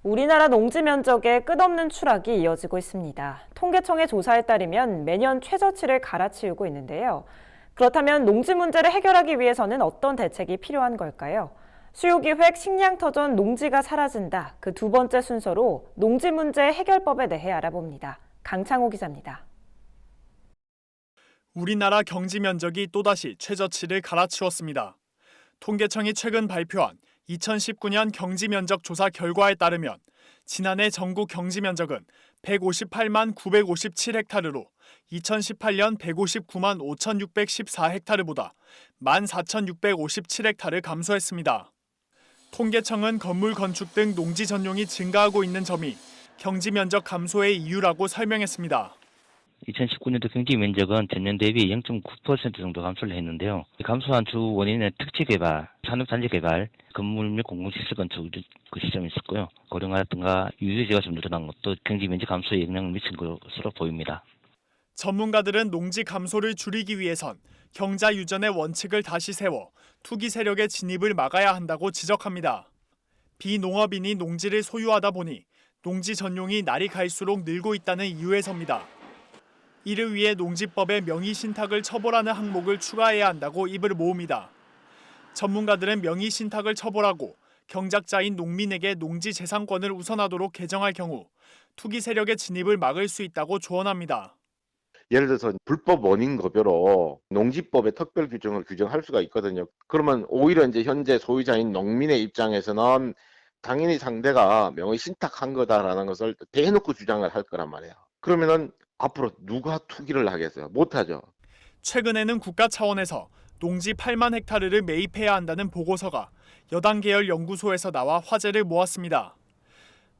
우리나라 농지 면적의 끝없는 추락이 이어지고 있습니다. 통계청의 조사에 따르면 매년 최저치를 갈아치우고 있는데요. 그렇다면 농지 문제를 해결하기 위해서는 어떤 대책이 필요한 걸까요? 수요기획 식량터전 농지가 사라진다. 그 두 번째 순서로 농지 문제 해결법에 대해 알아봅니다. 강창호 기자입니다. 우리나라 경지 면적이 또다시 최저치를 갈아치웠습니다. 통계청이 최근 발표한 2019년 경지 면적 조사 결과에 따르면 지난해 전국 경지 면적은 158만 957헥타르로 2018년 159만 5614헥타르보다 14,657헥타르 감소했습니다. 통계청은 건물 건축 등 농지 전용이 증가하고 있는 점이 경지 면적 감소의 이유라고 설명했습니다. 2019년도 경지 면적은 전년 대비 0.9% 정도 감소를 했는데요. 감소한 주 원인은 특지 개발, 산업단지 개발, 건물 및 공공시설 건축 그 시점이 있었고요. 고령화라든가 유유지가 좀 늘어난 것도 경지 면적 감소에 영향을 미친 것으로 보입니다. 전문가들은 농지 감소를 줄이기 위해선 경자 유전의 원칙을 다시 세워 투기 세력의 진입을 막아야 한다고 지적합니다. 비농업인이 농지를 소유하다 보니 농지 전용이 날이 갈수록 늘고 있다는 이유에서입니다. 이를 위해 농지법에 명의신탁을 처벌하는 항목을 추가해야 한다고 입을 모읍니다. 전문가들은 명의신탁을 처벌하고 경작자인 농민에게 농지 재산권을 우선하도록 개정할 경우 투기 세력의 진입을 막을 수 있다고 조언합니다. 예를 들어서 불법 원인급여로 농지법의 특별 규정을 규정할 수가 있거든요. 그러면 오히려 이제 현재 소유자인 농민의 입장에서는 당연히 상대가 명의 신탁한 거다라는 것을 대놓고 주장을 할 거란 말이에요. 그러면은 앞으로 누가 투기를 하겠어요? 못하죠. 최근에는 국가 차원에서 농지 8만 헥타르를 매입해야 한다는 보고서가 여당 계열 연구소에서 나와 화제를 모았습니다.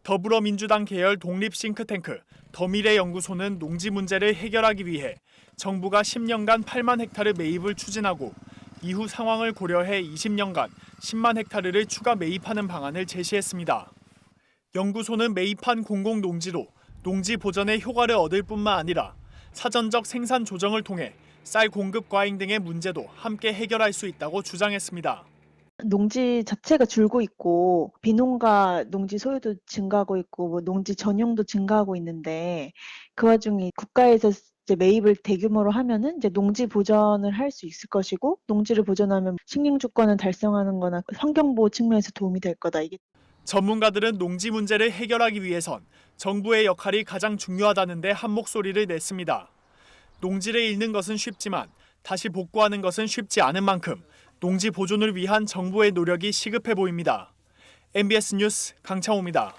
더불어민주당 계열 독립 싱크탱크 더미래연구소는 농지 문제를 해결하기 위해 정부가 10년간 8만 헥타르 매입을 추진하고 이후 상황을 고려해 20년간 10만 헥타르를 추가 매입하는 방안을 제시했습니다. 연구소는 매입한 공공농지로 농지 보전의 효과를 얻을 뿐만 아니라 사전적 생산 조정을 통해 쌀 공급 과잉 등의 문제도 함께 해결할 수 있다고 주장했습니다. 농지 자체가 줄고 있고 비농가 농지 소유도 증가하고 있고 뭐 농지 전용도 증가하고 있는데 그 와중에 국가에서 이제 매입을 대규모로 하면은 이제 농지 보전을 할 수 있을 것이고 농지를 보전하면 식량 주권을 달성하는 거나 환경 보호 측면에서 도움이 될 거다. 이게 전문가들은 농지 문제를 해결하기 위해선 정부의 역할이 가장 중요하다는데 한 목소리를 냈습니다. 농지를 잃는 것은 쉽지만 다시 복구하는 것은 쉽지 않은 만큼 농지 보존을 위한 정부의 노력이 시급해 보입니다. MBS 뉴스 강창호입니다.